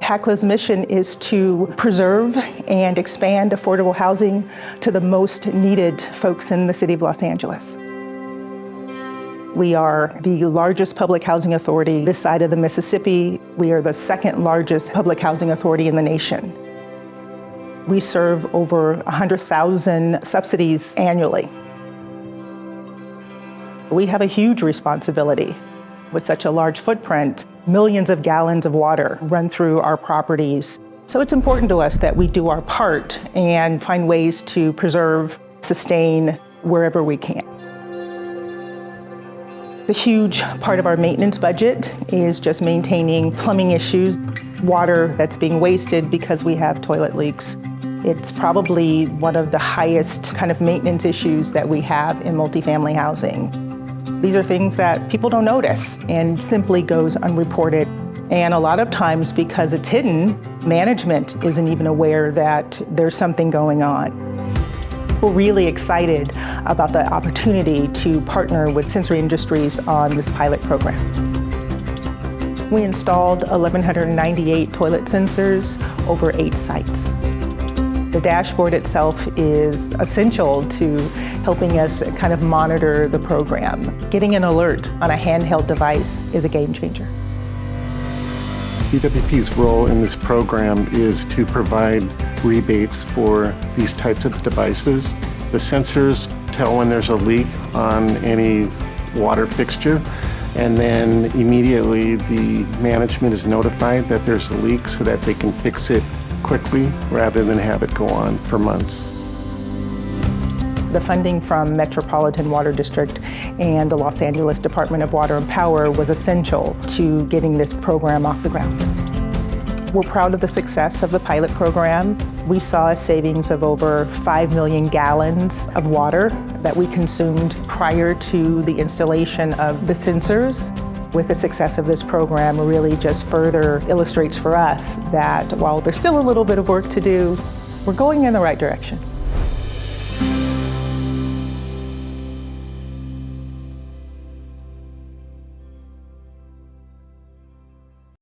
HACLA's mission is to preserve and expand affordable housing to the most needed folks in the city of Los Angeles. We are the largest public housing authority this side of the Mississippi. We are the second largest public housing authority in the nation. We serve over 100,000 subsidies annually. We have a huge responsibility. With such a large footprint, millions of gallons of water run through our properties. So it's important to us that we do our part and find ways to preserve, sustain wherever we can. The huge part of our maintenance budget is just maintaining plumbing issues, water that's being wasted because we have toilet leaks. It's probably one of the highest kind of maintenance issues that we have in multifamily housing. These are things that people don't notice and simply goes unreported. And a lot of times, because it's hidden, management isn't even aware that there's something going on. We're really excited about the opportunity to partner with Sensory Industries on this pilot program. We installed 1,198 toilet sensors over 8 sites. The dashboard itself is essential to helping us kind of monitor the program. Getting an alert on a handheld device is a game changer. DWP's role in this program is to provide rebates for these types of devices. The sensors tell when there's a leak on any water fixture, and then immediately the management is notified that there's a leak so that they can fix it quickly rather than have it go on for months. The funding from Metropolitan Water District and the Los Angeles Department of Water and Power was essential to getting this program off the ground. We're proud of the success of the pilot program. We saw a savings of over 5 million gallons of water that we consumed prior to the installation of the sensors. With the success of this program, really just further illustrates for us that while there's still a little bit of work to do, we're going in the right direction.